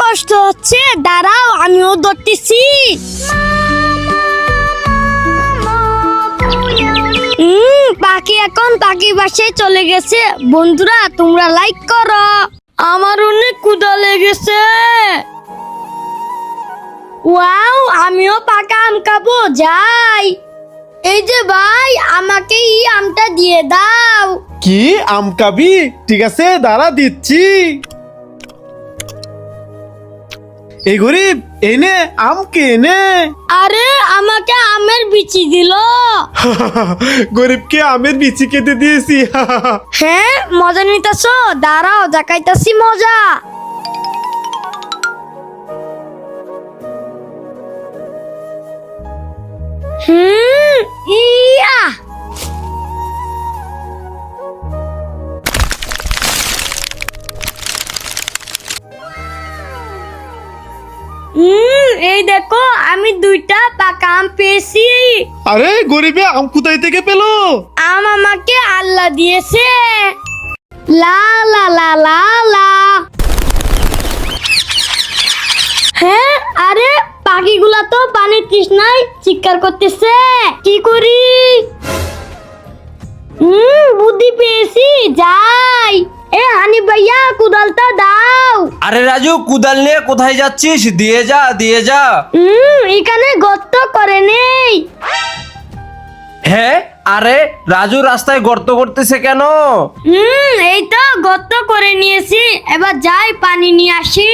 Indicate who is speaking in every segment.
Speaker 1: কষ্ট হচ্ছে, দাঁড়াও আমিও ধরতেছি। পাখি এখন পাখি বাসায় চলে গেছে। বন্ধুরা তোমরা লাইক করো, আমার অনেক ক্ষুধা লেগেছে। ওয়াও, আমিও পাকা আম খাবো, যাই। এই যে ভাই, আমাকে এই আমটা দিয়ে দাও।
Speaker 2: কি আম খাবি? ঠিক আছে দাঁড়া দিচ্ছি। এই গরিব এনে আম কে নে।
Speaker 1: আরে আমাকে আমের বিচি দিল।
Speaker 2: গরিবকে আমের বিচি কেটে দিয়েছি।
Speaker 1: হ্যাঁ, মজা নিতেছো? দাঁড়াও দেখাইতাছি মজা। ইয়া। এই দেখো, আমি 2টা পাকা আম পেয়েছি।
Speaker 2: আরে গরিবে আম কোথায় থেকে পেলো?
Speaker 1: আম আমাকে আল্লাহ দিয়েছে। লা লা লা লা লা। হ্যাঁ, আরে পাখিগুলা তো পানির তৃষ্ণায় চিৎকার করতেছে, কি করি? বুদ্ধি পেয়েছি, যাই। এ হানি ভাইয়া, কুদালটা দাও।
Speaker 3: আরে রাজু, কুদাল নিয়ে কোথায় যাচ্ছিস? দিয়ে যা দিয়ে যা।
Speaker 1: এখানে গর্ত করে নেই।
Speaker 3: হ্যাঁ, আরে রাজু রাস্তায় গর্ত করতেছে কেন?
Speaker 1: এই তো গর্ত করে নিয়েছি, এবার যাই পানি নিয়ে আসি।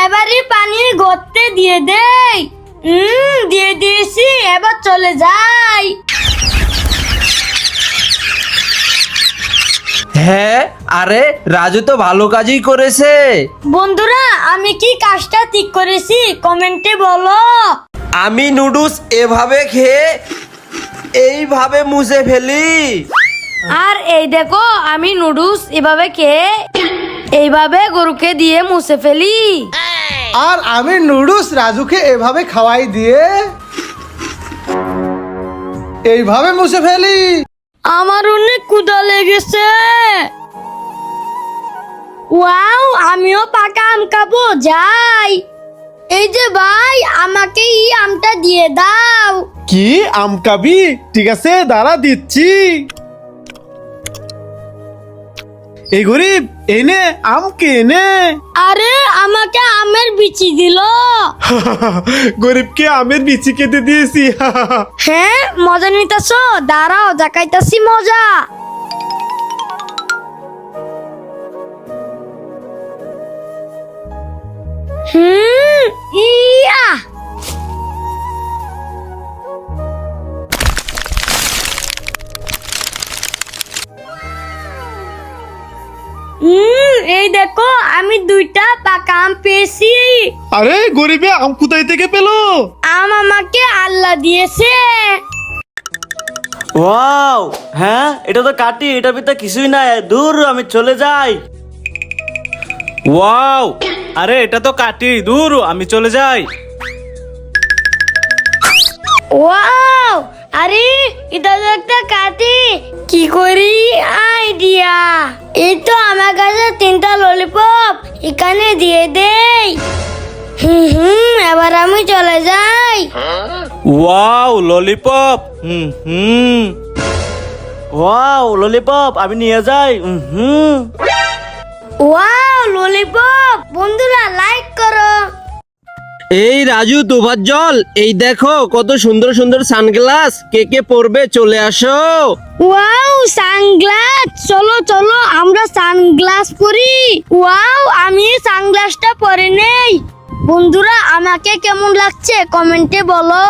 Speaker 1: এবারে পানি গর্তে দিয়ে দেই। দিয়ে দিয়েছি, এবার চলে যাই।
Speaker 3: হ্যাঁ, আরে রাজু তো ভালো কাজই করেছে।
Speaker 1: বন্ধুরা, আমি কি কাজটা ঠিক করেছি কমেন্টে বলো।
Speaker 3: আমি নুডলস এভাবে খেয়ে এইভাবে মুছে ফেলি।
Speaker 1: আর এই দেখো, আমি নুডলস এভাবে খেয়ে এইভাবে গরুকে দিয়ে মুছে ফেলি।
Speaker 4: আর আমি নুডলস রাজুকে এভাবে খাওয়াই দিয়ে এইভাবে মুছে ফেলি।
Speaker 1: আমার অনেক ক্ষুধা লেগেছে। ওয়াও, আমিও পাকা আম খাবো, যাই। এই যে ভাই, আমাকে এই আমটা দিয়ে দাও।
Speaker 2: কি আম খাবি? ঠিক আছে দাঁড়া দিচ্ছি। এই গরিব এনে আম কে নে।
Speaker 1: আরে আমাকে আমের বিচি দিল।
Speaker 2: গরিবকে আমের বিচি কেটে দিয়েছি।
Speaker 1: হ্যাঁ, মজা নিতেছো? দাঁড়াও দেখাইতাছি মজা। ইয়া। এই দেখো, আমি 2টা পাকা আম পেয়েছি।
Speaker 2: আরে গরিবে আম কোথায় থেকে পেলো?
Speaker 1: আম আমাকে আল্লাহ দিয়েছে।
Speaker 5: ওয়াও, হ্যাঁ এটা তো কাটি, এটার ভিতরে কিছুই নাই, দূর আমি চলে যাই।
Speaker 6: ওয়াও, আরে এটা তো কাটি, দূর আমি চলে যাই।
Speaker 1: ওয়াও, আরে এটা তো একটা কাঠি, কি করি? আইডিয়া, এই তো আমার কাছে 3টা ললিপপ, এখানে দিয়ে দেই। এবার আমি চলে যাই।
Speaker 6: Wow lollipop.
Speaker 5: ওয়াও ললিপপ, আমি নিয়ে যাই।
Speaker 1: ওয়াও ললিপপ, বন্ধুরা লাইক করো।
Speaker 3: এই রাজু, তোমার জল, এই দেখো কত সুন্দর সুন্দর সানগ্লাস, কে কে পরবে চলে আসো।
Speaker 1: ওয়াও সানগ্লাস, চলো চলো আমরা সানগ্লাস পরি। ওয়াও, আমি সানগ্লাসটা পরে নেই। বন্ধুরা আমাকে কেমন লাগছে কমেন্টে বলো।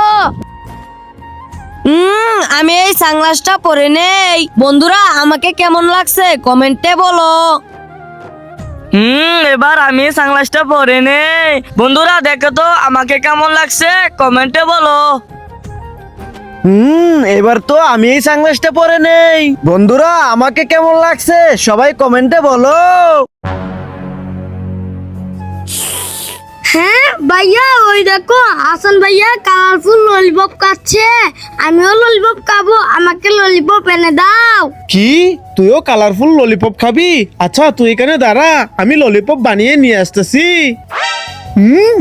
Speaker 1: আমি এই সানগ্লাসটা পরে নেই। বন্ধুরা আমাকে কেমন লাগছে কমেন্টে বলো।
Speaker 5: এবার আমি সানগ্লাসটা পরে নেই। বন্ধুরা দেখো তো আমাকে কেমন লাগছে কমেন্টে বলো।
Speaker 3: এবার তো আমি এই সানগ্লাসটা পরে নেই। বন্ধুরা আমাকে কেমন লাগছে সবাই কমেন্টে বলো।
Speaker 1: হ্যাঁ ভাইয়া, ওই দেখো হাসান ভাইয়া কালারফুল ললিপপ খাচ্ছে। আমিও ললিপপ খাবো, আমাকে ললিপপ এনে দাও।
Speaker 2: কি তুইও কালারফুল ললিপপ খাবি? আচ্ছা তুই এখানে দাঁড়া, আমি ললিপপ বানিয়ে নিয়ে আসতেছি।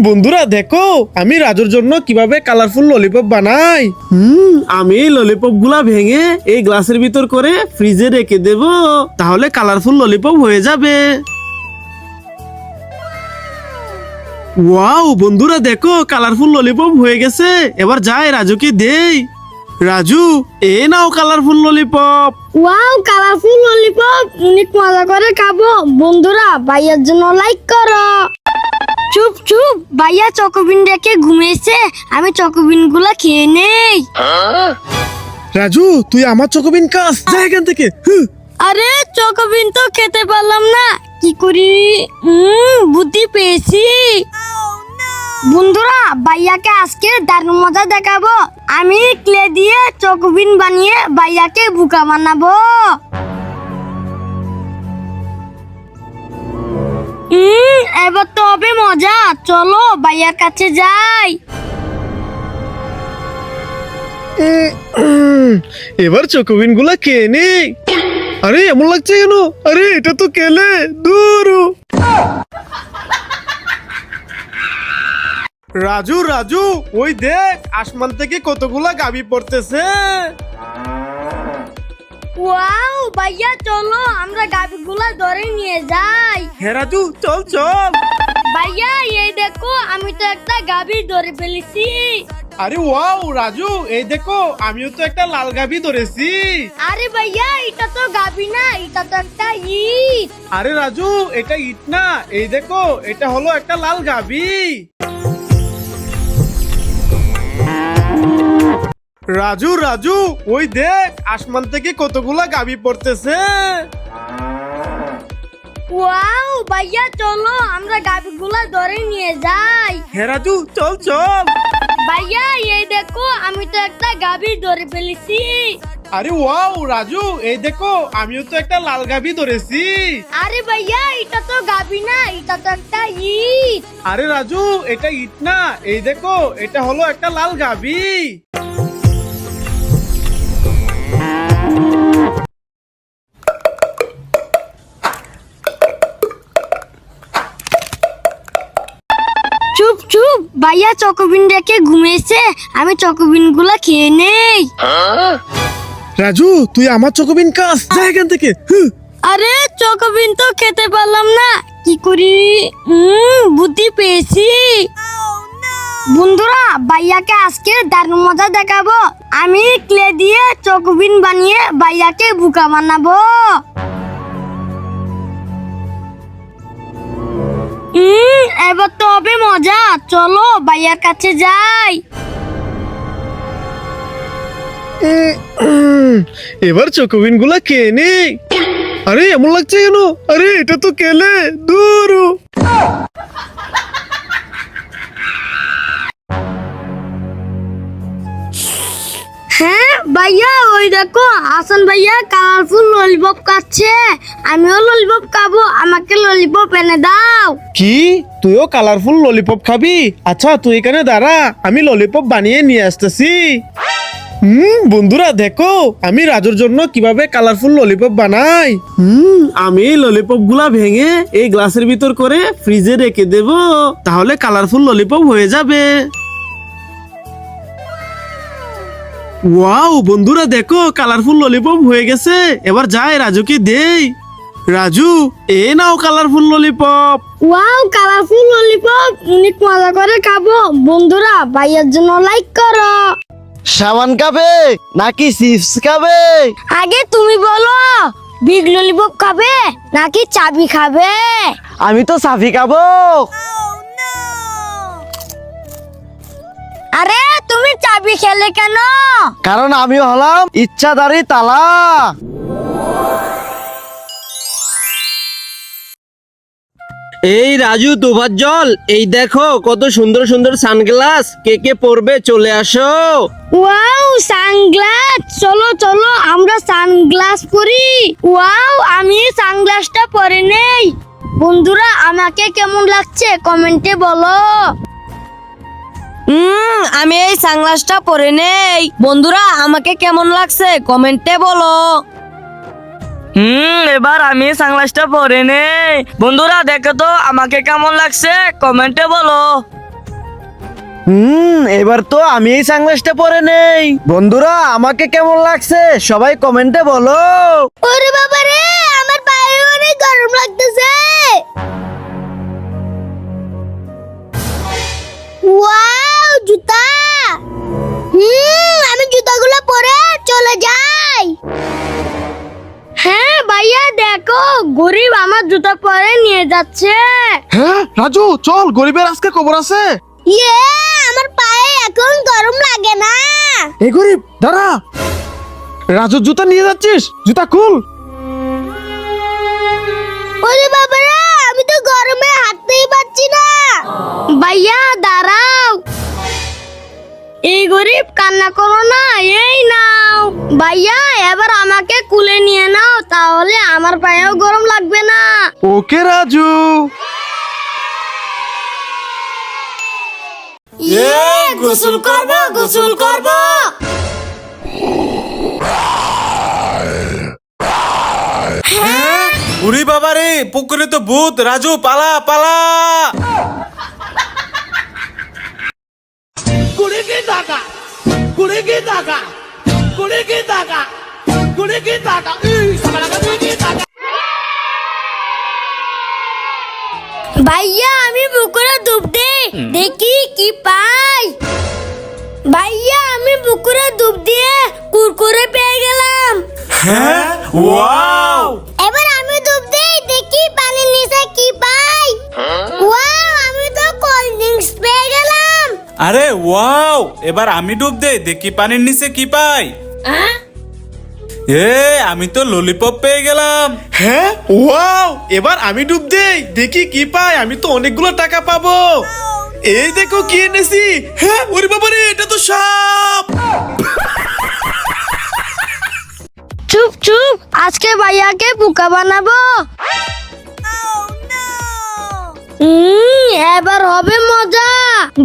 Speaker 2: বন্ধুরা দেখো আমি রাজুর জন্য কিভাবে কালারফুল ললিপপ বানাই। আমি এই ললিপপ গুলা ভেঙে এই গ্লাসের ভিতর করে ফ্রিজে রেখে দেব, তাহলে কালারফুল ললিপপ হয়ে যাবে। ওয়াও বন্ধুরা দেখো কালারফুল ললিপপ হয়ে গেছে। এবার যাই রাজুকে দেই। রাজু এ নাও colourful lollipop.
Speaker 1: Wow, colourful lollipop, অনেক মজা করে খাবো। বন্ধুরা ভাইয়ার জন্য লাইক করো। চুপ চুপ, ভাইয়া চকোবিন রেখে ঘুমিয়েছে, আমি চকোবিন গুলা খেয়ে নেই।
Speaker 2: রাজু তুই আমার চকোবিন খাস, যা এখান থেকে।
Speaker 1: আরে চকোবিন তো খেতে পারলাম না, কি করি? বুদ্ধি পেয়েছি। বন্ধুরা ভাইয়াকে আজকে দারুণ মজা দেখাবো। আমি ক্লে দিয়ে চকোবিন বানিয়ে ভাইয়াকে বোকা বানাবো। এবার তো হবে মজা, চলো ভাইয়ার কাছে যাই।
Speaker 2: এবার চকোবিন গুলা খেয়ে নে। আরে এমন লাগছে কেন? আরে এটা তো কেলে দূর। রাজু রাজু ওই দেখ আসমান থেকে কতগুলা গাবি পড়তেছে।
Speaker 1: ওয়াও ভাইয়া, চলো আমরা গাবিগুলা ধরে নিয়ে যাই।
Speaker 2: হ্যাঁ রাজু চল চল।
Speaker 1: ভাইয়া এই দেখো, আমি তো একটা গাবি ধরে ফেলেছি।
Speaker 2: আরে ওয়াও রাজু এই দেখো আমিও তো একটা লাল গাবি ধরেছি।
Speaker 1: আরে ভাইয়া, এটা তো গাবি না, এটা তো একটা ইট।
Speaker 2: আরে রাজু এটা ইট না, এই দেখো এটা হলো একটা লাল গাবি। রাজু রাজু ওই দেখ আসমান থেকে কতগুলা গাবি পড়তেছে।
Speaker 1: ওয়াও ভাইয়া, চলো আমরা গাবিগুলা ধরে নিয়ে যাই।
Speaker 2: হ্যাঁ রাজু চল চল।
Speaker 1: ভাইয়া এই দেখো, আমি তো একটা গাবি ধরে ফেলেছি।
Speaker 2: আরে ওয়াও রাজু এই দেখো আমিও তো একটা লাল গাবি ধরেছি।
Speaker 1: আরে ভাইয়া, এটা তো গাবি না, এটা তো একটা ইট।
Speaker 2: আরে রাজু এটা ইট না, এই দেখো এটা হলো একটা লাল গাবি।
Speaker 1: চুপ চুপ, ভাইয়া চকোবিন রেখে ঘুমিয়েছে, আমি চকোবিন গুলা খেয়ে নেই।
Speaker 2: রাজু তুই আমার চকোবিন খাস, যা এখান থেকে।
Speaker 1: আরে চকোবিন তো খেতে পারলাম না, কি করি? বুদ্ধি পেয়েছি। বন্ধুরা ভাইয়াকে আজকে দারুণ মজা দেখাবো। আমি ক্লে দিয়ে চকোবিন বানিয়ে ভাইয়াকে বোকা বানাবো। এবার তো হবে মজা, চলো ভাইয়ার কাছে যাই।
Speaker 2: এবার চকোবিন গুলা খেয়ে নে। আরে এমন লাগছে কেন? আরে এটা তো কেলে দূর।
Speaker 1: হ্যাঁ ভাইয়া, ওই দেখো হাসান ভাইয়া কালারফুল ললিপপ খাচ্ছে। আমিও ললিপপ খাবো, আমাকে ললিপপ এনে দাও।
Speaker 2: কি তুইও কালারফুল ললিপপ খাবি? আচ্ছা তুই এখানে দাঁড়া, আমি ললিপপ বানিয়ে নিয়ে আসতেছি। বন্ধুরা দেখো আমি রাজুর জন্য কিভাবে কালারফুল ললিপপ বানাই। আমি এই ললিপপ গুলা ভেঙে এই গ্লাসের ভিতর করে ফ্রিজে রেখে দেব, তাহলে কালারফুল ললিপপ হয়ে যাবে। ওয়াও বন্ধুরা দেখো কালারফুল ললিপপ হয়ে গেছে। এবার যাই রাজুকে দেই। রাজু এ নাও colourful lollipop.
Speaker 1: Wow, colourful lollipop, অনেক মজা করে খাবো। বন্ধুরা ভাইয়ার জন্য লাইক করো।
Speaker 7: সাবান খাবে নাকি চিপস খাবে?
Speaker 1: আগে তুমি বলো, বিগ ললিপপ খাবে নাকি চাবি খাবে?
Speaker 7: আমি তো সাফি খাবো।
Speaker 1: আরে তুমি চাবি খেলে কেন?
Speaker 7: কারণ আমি হলাম ইচ্ছাধারী তালা।
Speaker 3: এই রাজু তোফাজ্জল, এই দেখো কত সুন্দর সুন্দর সানগ্লাস, কে কে পরবে চলে আসো।
Speaker 1: ওয়াও সানগ্লাস, চলো চলো আমরা সানগ্লাস পরি। ওয়াও, আমি সানগ্লাসটা পরে নেই। বন্ধুরা আমাকে কেমন লাগছে কমেন্টে বলো।
Speaker 5: আমি এই সানগ্লাসটা পরে নেই, বন্ধুরা আমাকে কেমন লাগছে কমেন্টে বলো। এবার আমি সানগ্লাসটা পরে নেই, বন্ধুরা দেখো তো আমাকে কেমন লাগছে কমেন্টে বলো।
Speaker 7: এবার তো আমি এই সানগ্লাসটা পরে নেই, বন্ধুরা আমাকে কেমন লাগছে সবাই কমেন্টে বলো।
Speaker 1: ওরে বাবা রে, আমার পায়ে অনেক গরম লাগতেছে। ওয়াও, জুতা। আমি জুতাগুলো পরে চলে যাই। হ্যাঁ ভাইয়া দেখো, গরিব আমার জুতা পরে নিয়ে যাচ্ছে।
Speaker 2: হ্যাঁ রাজু, চল, গরিবের আজকে খবর আছে।
Speaker 1: ইয়ে, আমার পায়ে এখন গরম লাগে না।
Speaker 2: এই গরিব দাঁড়া, রাজুর জুতা নিয়ে যাচ্ছিস? জুতা খুল।
Speaker 1: ওরে বাবা রে, আমি তো গরমে হাঁটতেই পারছি না। ভাইয়া দাঁড়াও। এই গরিব কান্না করো না, এই নাও। ভাইয়া এবার আমাকে কুলে নিয়ে নাও, তাহলে আমার পায়েও গরম লাগবে না।
Speaker 2: ওকে রাজু।
Speaker 1: গোসল করব, গোসল করব।
Speaker 6: উরি বাবা রে, পুকুরে তো ভূত। রাজু পালা পালা।
Speaker 1: ভাইয়া আমি পুকুরে ডুব দিই, দেখি কি পাই। ভাইয়া আমি পুকুরে ডুব দিয়ে কুরকুরে পেয়ে গেলাম।
Speaker 6: হ্যাঁ, ওয়াও।
Speaker 1: এবার আমি ডুব দিই, দেখি পানির নিচে কি পাই। ওয়াও, আমি তো কোল্ড ড্রিঙ্কস পেয়ে গেলাম।
Speaker 6: আরে ওয়াও, এবার আমি ডুব দে, দেখি পানির নিচে কি পাই। আমি তো ললিপপ পেয়ে গেলাম।
Speaker 2: হ্যাঁ, ওয়াও, এবার আমি ডুব দেই, দেখি কি পাই। আমি তো অনেকগুলো টাকা পাবো। এই দেখো কি এনেছি। হ্যাঁ, ওরে বাবা রে, এটা তো সাপ।
Speaker 1: চুপ চুপ, আজকে ভাইয়াকে বোকা বানাবো। এবার হবে মজা।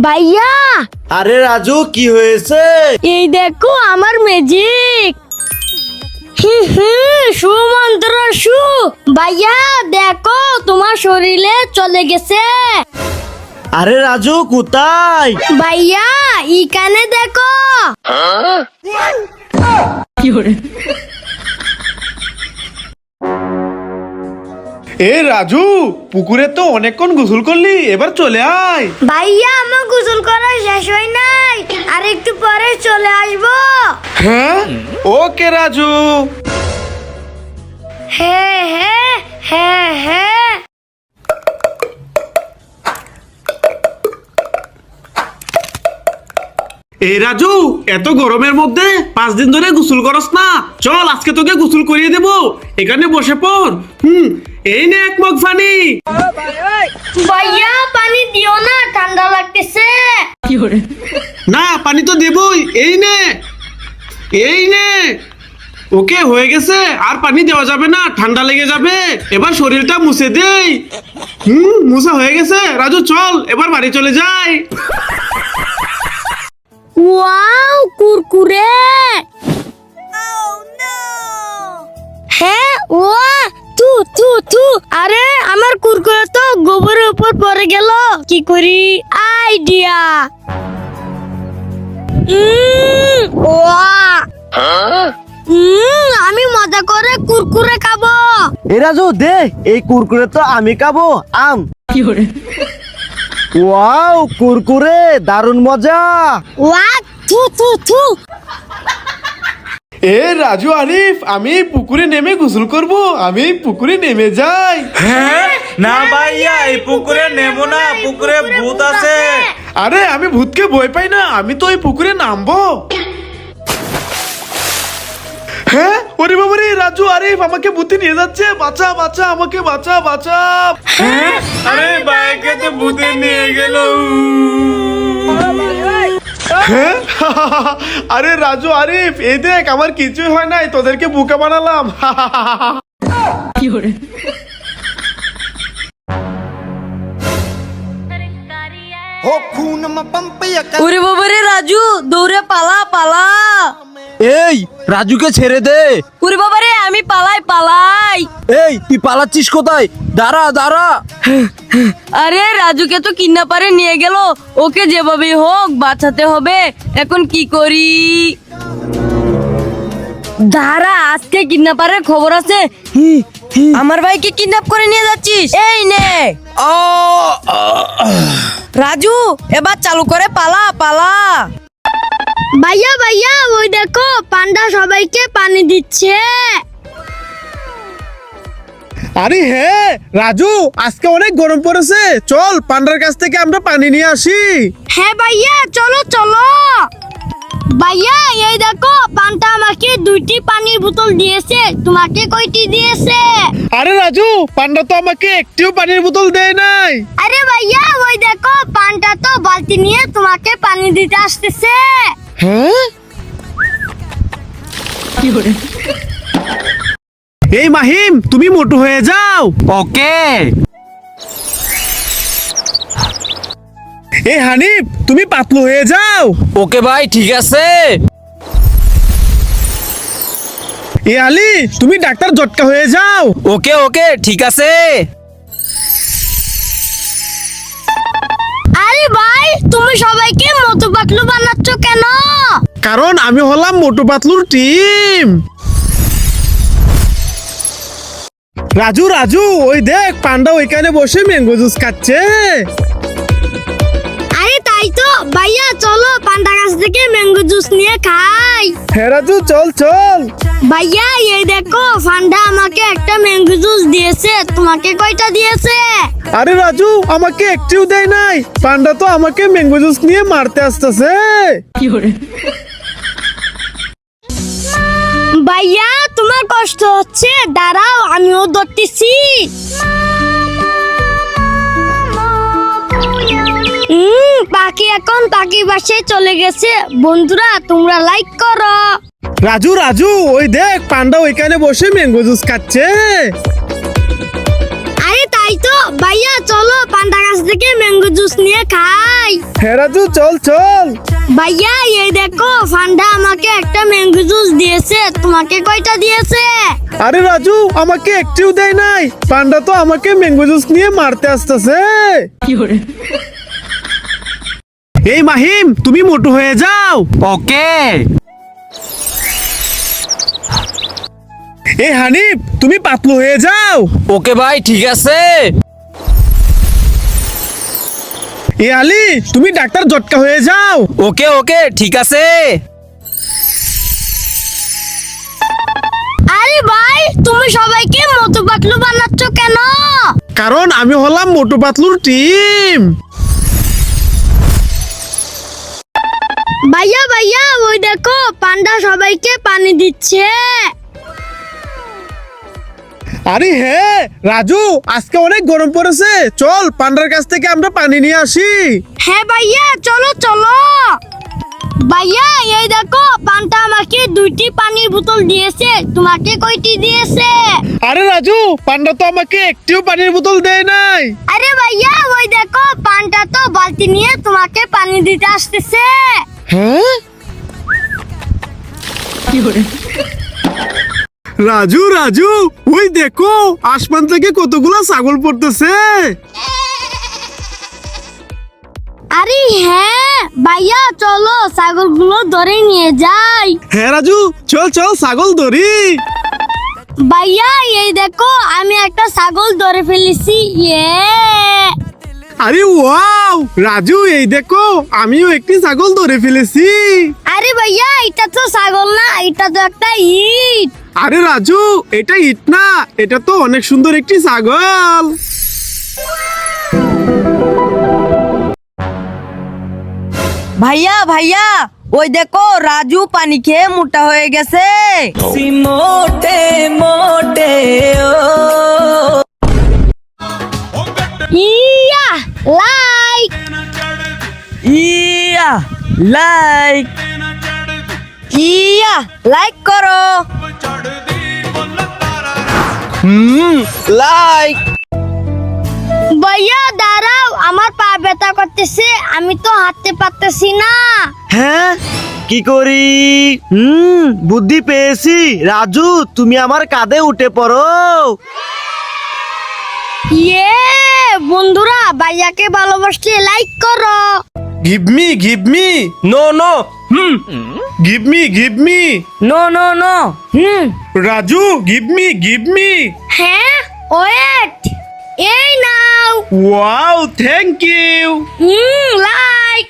Speaker 1: ভাইয়া
Speaker 7: আরে রাজু, কি হয়েছে?
Speaker 1: এই দেখো আমার ম্যাজিক। সুমন্ত্র সু। ভাইয়া দেখো, তোমার শরীরে চলে গেছে।
Speaker 7: আরে রাজু, কোথায়?
Speaker 1: ভাইয়া এখানে দেখো।
Speaker 2: এ রাজু, পুকুরে তো অনেকক্ষণ গোসল করলি, এবার চলে আয়।
Speaker 1: ভাইয়া আমার গোসল করা শেষ হয় নাই, আর একটু পরে চলে আসবো।
Speaker 2: হ্যাঁ, ওকে রাজু।
Speaker 1: হ্যাঁ হ্যাঁ হ্যাঁ হ্যাঁ।
Speaker 2: এই রাজু, এত গরমের মধ্যে 5 দিন ধরে গোসল করস না। চল আজকে তোকে গোসল করিয়ে দেবো, এখানে বসে পড়। এই নে এক মগ পানি।
Speaker 1: ভাইয়া পানি দিও না, ঠান্ডা লাগতেছে।
Speaker 2: না, পানি তো দেবই। এই নে, এই নে। ওকে, হয়ে গেছে, আর পানি দেওয়া যাবে না, ঠান্ডা লেগে যাবে। এবার শরীরটা মুছে দেই। মুছা হয়ে গেছে। রাজু চল, এবার বাড়ি চলে যাই।
Speaker 1: ওয়াও, কুরকুরে। হ্যাঁ, ওয়া তু তু তু। আরে আমার কুরকুরে তো গোবরের উপর পড়ে গেল, কি করি? আইডিয়া। ওয়া আমি মজা করে কুরকুরে খাবো।
Speaker 7: এ রাজু দে, এই কুরকুরে তো আমি খাবো। আম। ওয়াও, কুরকুরে দারুণ মজা।
Speaker 1: ওয়া থু থু থু।
Speaker 2: এ রাজু আরিফ, আমি পুকুরে নেমে গোসল করব। আমি পুকুরে নেমে যাই।
Speaker 6: হ্যাঁ, না ভাইয়া, এই পুকুরে নেমো না, পুকুরে ভূত আছে।
Speaker 2: আরে আমি ভূতকে ভয় পাই না, আমি তো এই পুকুরে নামবো। হ্যাঁ, ওরে বাবা রে, রাজু আরিফ আমাকে ভূতে নিয়ে যাচ্ছে। বাঁচা বাঁচা, আমাকে বাঁচা বাঁচা।
Speaker 6: হ্যাঁ, আরে ভাইকে তো ভূতে নিয়ে গেল।
Speaker 2: হ্যাঁ, আরে রাজু আরিফ, এই দেখ, আমার কিছুই হয় নাই, তোদেরকে বোকা বানালাম।
Speaker 5: ওরে বাবারে রাজু, দৌড়ে পালা পালা।
Speaker 3: এই রাজুকে ছেড়ে দে।
Speaker 5: ওরে বাবারে, আমি পালাই পালাই।
Speaker 3: এই তুই পালাচ্ছিস কোথায়? দাঁড়া দাঁড়া।
Speaker 5: আরে রাজুকে তো কিডন্যাপারে নিয়ে গেল, ওকে যেভাবে হোক বাঁচাতে হবে। এখন কি করি? দাঁড়া, আজকে কিডন্যাপারের খবর আছে। আমার ভাইকে কিডন্যাপ করে নিয়ে যাচ্ছিস, এই নে। রাজু, এবার চালু করে পালা পালা।
Speaker 1: ভাইয়া ভাইয়া, ওই দেখো পান্ডা সবাইকে পানি দিচ্ছে।
Speaker 2: আরে হ্যাঁ রাজু, আজকে অনেক গরম পড়েছে, চল পান্ডার কাছ থেকে আমরা পানি নিয়ে আসি।
Speaker 1: হ্যাঁ ভাইয়া, চলো চলো। ভাইয়া এই দেখো, পান্ডা আমাকে 2টি পানির বোতল দিয়েছে, তোমাকে কয়টি দিয়েছে?
Speaker 2: আরে রাজু, পান্ডা তো আমাকে একটিও পানির বোতল দেয় নাই।
Speaker 1: আরে ভাইয়া, ওই দেখো পান্ডা তো বালতি নিয়ে তোমাকে পানি দিতে আসতেছে।
Speaker 2: হ্যাঁ, এই মাহিম, তুমি মোটু হয়ে যাও।
Speaker 3: ওকে।
Speaker 2: এই হানিফ, তুমি পাতলু হয়ে যাও।
Speaker 3: ওকে ভাই, ঠিক আছে।
Speaker 2: এ আলী, তুমি ডাক্তার জটকা হয়ে যাও।
Speaker 3: ওকে ওকে, ঠিক আছে।
Speaker 1: আরে ভাই, তুমি সবাইকে মোটু পাতলু বানাচ্ছ কেন?
Speaker 2: কারণ আমি হলাম মোটু পাতলুর টিম। রাজু রাজু, ওই দেখ পান্ডা ওইখানে বসে ম্যাঙ্গো জুস খাচ্ছে।
Speaker 1: আরে তাই তো ভাইয়া, চলো পান্ডা গাছ থেকে ম্যাঙ্গো জুস নিয়ে খাই।
Speaker 2: হ্যাঁ রাজু, চল চল।
Speaker 1: ভাইয়া এই দেখো, পান্ডা আমাকে একটা ম্যাঙ্গো জুস দিয়েছে, তোমাকে কয়টা দিয়েছে?
Speaker 2: আরে রাজু, আমাকে একটিও দেয় নাই, পান্ডা তো আমাকে ম্যাঙ্গো জুস নিয়ে মারতে আসতেছে।
Speaker 1: ভাইয়া তোমার কষ্ট হচ্ছে, দাঁড়াও আমিও ধরতেছি। পাখি এখন পাখি বাসায় চলে গেছে। বন্ধুরা তোমরা লাইক করো।
Speaker 2: রাজু রাজু, ওই দেখ পান্ডা ওইখানে বসে ম্যাঙ্গো জুস খাচ্ছে।
Speaker 1: আরে তাই তো ভাইয়া, চলো পান্ডা গাছ থেকে ম্যাঙ্গো জুস নিয়ে খাই।
Speaker 2: হ্যাঁ রাজু, চল চল।
Speaker 1: ভাইয়া এই দেখো, পান্ডা আমাকে একটা ম্যাঙ্গো জুস দিয়েছে, তোমাকে কয়টা দিয়েছে?
Speaker 2: আরে রাজু, আমাকে একটিও দেয় নাই, পান্ডা তো আমাকে ম্যাঙ্গো জুস নিয়ে মারতে আসতেছে। এই মাহিম, তুমি মোটু হয়ে যাও।
Speaker 3: ওকে।
Speaker 2: এই হানিফ, তুমি পাতলু হয়ে যাও।
Speaker 3: ওকে ভাই, ঠিক আছে।
Speaker 2: এ আলী, তুমি ডাক্তার জটকা হয়ে যাও।
Speaker 3: ওকে ওকে, ঠিক আছে।
Speaker 1: আরে ভাই, তুমি সবাইকে মোটু পাতলু বানাচ্ছ কেন?
Speaker 2: কারণ আমি হলাম মোটু পাতলুর টিম।
Speaker 1: ভাইয়া ভাইয়া, ওই দেখো পান্ডা সবাইকে পানি দিচ্ছে।
Speaker 2: আরে হ্যাঁ রাজু, আজকে অনেক গরম পড়েছে, চল পান্ডার কাছ থেকে আমরা পানি নিয়ে আসি।
Speaker 1: হ্যাঁ ভাইয়া, চলো চলো। ভাইয়া এই দেখো, পান্ডা আমাকে 2টি পানির বোতল দিয়েছে, তোমাকে কয়টি দিয়েছে?
Speaker 2: আরে রাজু, পান্ডা তো আমাকে একটিও পানির বোতল দেয় নাই।
Speaker 1: আরে ভাইয়া, ওই দেখো পান্ডা তো বালতি নিয়ে তোমাকে পানি দিতে আসতেছে।
Speaker 2: হ্যাঁ, রাজু রাজু, ওই দেখো আসমান থেকে কতগুলো ছাগল পড়তেছে।
Speaker 1: আরে হ্যাঁ ভাইয়া, চলো ছাগলগুলো ধরে নিয়ে যাই।
Speaker 2: হ্যাঁ রাজু, চল চল ছাগল ধরি।
Speaker 1: ভাইয়া এই দেখো, আমি একটা ছাগল ধরে ফেলেছি। ইয়ে!
Speaker 2: আরে ওয়াও রাজু, এই দেখো আমিও একটি ছাগল ধরে ফেলেছি।
Speaker 1: আরে ভাইয়া, এটা তো ছাগল না, এটা তো একটা ইট।
Speaker 2: আরে রাজু, এটা ইট না, এটা তো অনেক সুন্দর একটি ছাগল।
Speaker 5: ভাইয়া ভাইয়া, ওই দেখো রাজু পানি খেয়ে মোটা হয়ে গেছে। মোটে মোটে
Speaker 1: yeah like
Speaker 5: yeah like yeah like করো।
Speaker 3: লাইক।
Speaker 1: ভাইয়া দাঁড়াও, আমার পা ব্যথা করতেছে, আমি তো হাঁটতে পারতেছি না।
Speaker 7: হ্যাঁ কি করি? বুদ্ধি পেয়েছি। রাজু তুমি আমার কাঁধে উঠে পড়ো।
Speaker 1: ইয়ে বন্ধুরা, ভাইয়াকে ভালোবাসলে লাইক করো।
Speaker 2: Give me
Speaker 3: no no
Speaker 2: give me
Speaker 5: no no no
Speaker 2: Raju give me
Speaker 1: হ্যাঁ ওয়েট, এই নাও।
Speaker 2: Wow thank you.
Speaker 1: লাইক।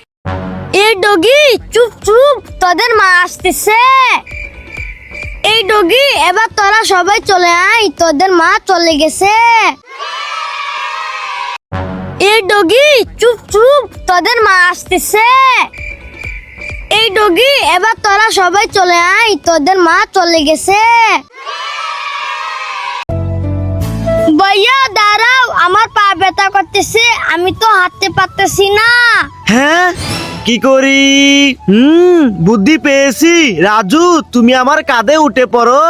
Speaker 1: এই ডগি চুপ চুপ, তোদের মা আসতেছে। এই ডগি এবার তোরা সবাই চলে আয়, তোদের মা চলে গেছে। এই ডগি চুপ চুপ, তোদের মা আসতেছে। এই ডগি এবার তোরা সবাই চলে আয়, তোদের মা চলে গেছে। ভাইয়া দাঁড়াও, আমার পা ব্যথা করতেছে, আমি তো হাঁটতে পারতেছি না।
Speaker 7: হ্যাঁ কি করি? বুদ্ধি পেয়েছি। রাজু তুমি আমার কাঁধে উঠে পড়ো।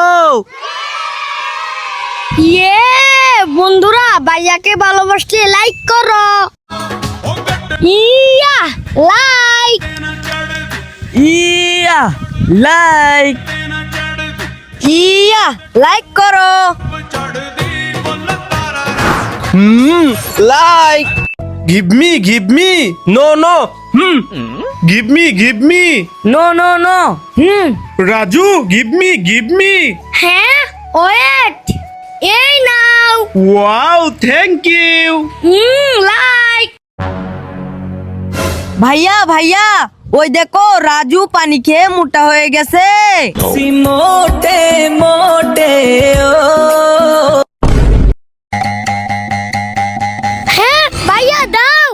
Speaker 1: ইয়ে বন্ধুরা, ভাইয়াকে ভালোবাসলে লাইক করো। Yeah like.
Speaker 5: Yeah like, yeah like করো।
Speaker 3: Like
Speaker 2: give me
Speaker 3: no no
Speaker 2: give me
Speaker 5: no no no
Speaker 2: Raju give me
Speaker 1: হ্যাঁ ওয়েট, এই নাও।
Speaker 2: Wow thank you.
Speaker 1: লাইক।
Speaker 5: ভাইয়া ভাইয়া, ওই দেখো রাজু পানি খেয়ে মোটা হয়ে গেছে। মোটে মোটে
Speaker 1: হ্যাঁ ভাইয়া দাও।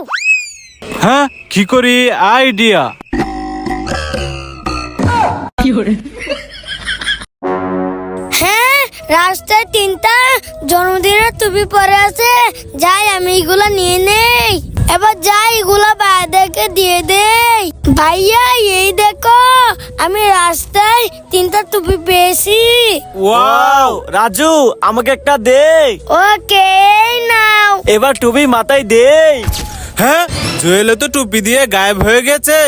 Speaker 6: হ্যাঁ কি করি? আইডিয়া।
Speaker 1: হ্যাঁ রাস্তায় তিনটা জন্মদিনের টুপি পরে আছে, যাই আমি এগুলা নিয়ে নেই। এবার যাই এগুলা বাইরেকে দিয়ে দেই। ভাইয়া এই দেখো, আমি রাস্তায় তিনটা টুপি পেয়েছি।
Speaker 7: ওয়াও রাজু আমাকে একটা দে।
Speaker 1: ওকে এই নাও।
Speaker 7: এবার টুপি মাথায় দে।
Speaker 6: হ্যাঁ জুয়েলে তো টুপি দিয়ে গায়েব হয়ে গেছে।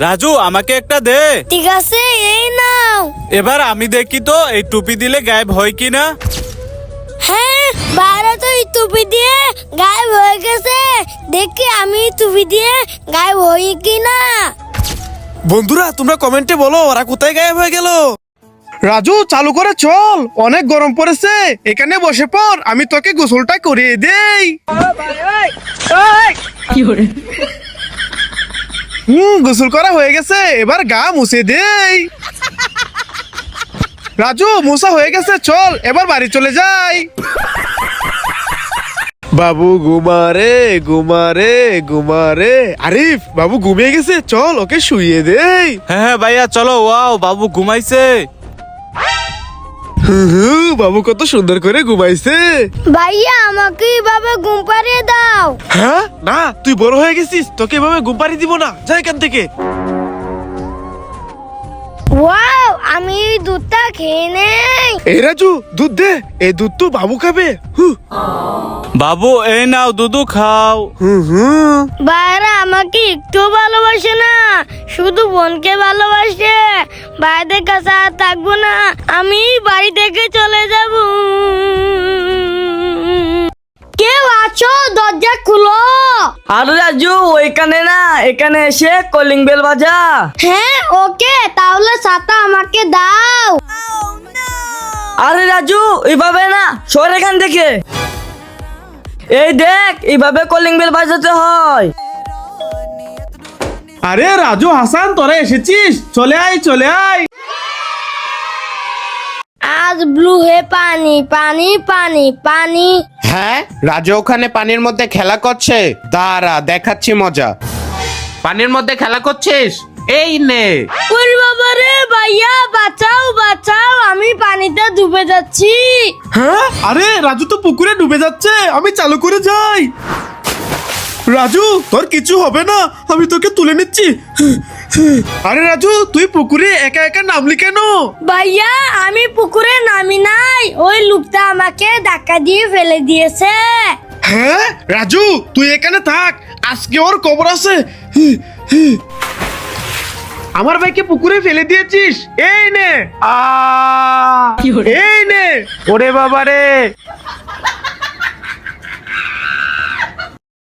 Speaker 6: রাজু আমাকে একটা দে।
Speaker 1: ঠিক আছে এই নাও।
Speaker 6: এবার আমি দেখি তো এই টুপি দিলে গায়েব হয় কিনা।
Speaker 1: হ্যাঁ বাইরে তো এই টুপি দিয়ে গায়েব হয়ে গেছে, দেখি আমি টুপি দিয়ে গায়েব হই কিনা।
Speaker 2: বন্ধুরা তোমরা কমেন্টে বলো ওরা কোথায় গায়েব হয়ে গেল। রাজু চালু করে চল, অনেক গরম পড়েছে, এখানে বসে পড়, আমি তোকে গোসলটা করিয়ে দেই। গোসল করা হয়ে গেছে, এবার গা মুছে দেই। রাজু মুছা হয়ে গেছে, চল এবার বাড়ি চলে যাই। বাবু ঘুমারে ঘুমারে ঘুমারে। আরিফ বাবু ঘুমিয়ে গেছে, চল ওকে শুইয়ে দেই।
Speaker 6: হ্যাঁ হ্যাঁ ভাইয়া চলো। ওয়াও বাবু ঘুমাইছে।
Speaker 2: বাবু কত সুন্দর করে ঘুমাইছে।
Speaker 1: ভাইয়া আমাকে এভাবে ঘুম পাড়িয়ে দাও।
Speaker 2: হ্যাঁ না, তুই বড় হয়ে গেছিস, তোকে এভাবে ঘুম পাড়িয়ে দিব না, যা এখান থেকে।
Speaker 1: ওয়াও আমি এই দুধটা খেয়ে নেই।
Speaker 2: এই রাজু দুধ দে, এই দুধ তো বাবু খাবে।
Speaker 6: বাবু এই নাও দুধু খাও।
Speaker 1: বাইরে আমাকে একটু ভালোবাসে না, শুধু বোনকে ভালোবাসে। বাইরের কাছে আর থাকবো না, আমি বাড়ি থেকে চলে যাব। কেউ আছো, দরজা খুলো।
Speaker 5: আর রাজু ওইখানে না, এখানে এসে কলিং বেল বাজা।
Speaker 1: হ্যাঁ ওকে, তাহলে ছাতা আমাকে দাও।
Speaker 5: আরে রাজু এইভাবে না, সর এখান থেকে। এই দেখ, এইভাবে কলিং বেল বাজাতে হয়।
Speaker 2: আরে রাজু হাসান তোরা এসেছিস, চলে আয় চলে আয়।
Speaker 1: আজ ব্লু হে পানি পানি পানি পানি।
Speaker 8: হ্যাঁ রাজু ওখানে পানির মধ্যে খেলা করছে, দাঁড়া দেখাচ্ছি মজা। পানির মধ্যে খেলা করছিস, এই নে।
Speaker 1: ওরে বাবা রে, ভাইয়া বাঁচাও বাঁচাও, আমি পানিতে ডুবে যাচ্ছি।
Speaker 2: হ্যাঁ আরে রাজু তো পুকুরে ডুবে যাচ্ছে, আমি চালু করে যাই। রাজু তোর কিছু হবে না, আমি তোকে তুলে নিচ্ছি। আরে রাজু তুই পুকুরে একা একা নামলি কেন?
Speaker 1: ভাইয়া আমি পুকুরে নামি নাই, ওই লোকটা আমাকে ধাক্কা দিয়ে ফেলে দিয়েছে।
Speaker 2: হ্যাঁ রাজু তুই এখানে থাক, আজকে ওর খবর আছে। আমার ভাইকে পুকুরে ফেলে দিয়েছিস, এই নে এই নে।
Speaker 7: ওরে বাবা রে,